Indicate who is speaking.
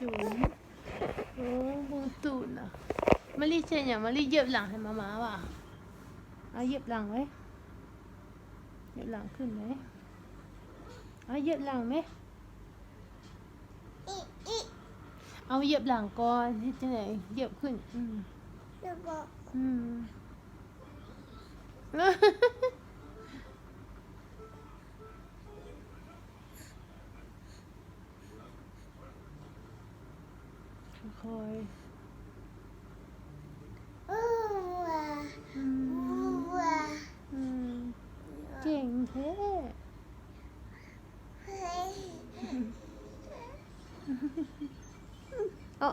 Speaker 1: ตูนโอ้บูตูนอ่ะมารีเช่นอย่างมารีเหยียบหลังให้มาม่าว่ะเอาเหยียบหลังไว้เหยียบหลังขึ้นไหมเอาเหยียบหลังไหมเอาเหยียบหลังก่อนที่จะไหนเหยียบขึ้นอืมค่อยเก่งแท้เอา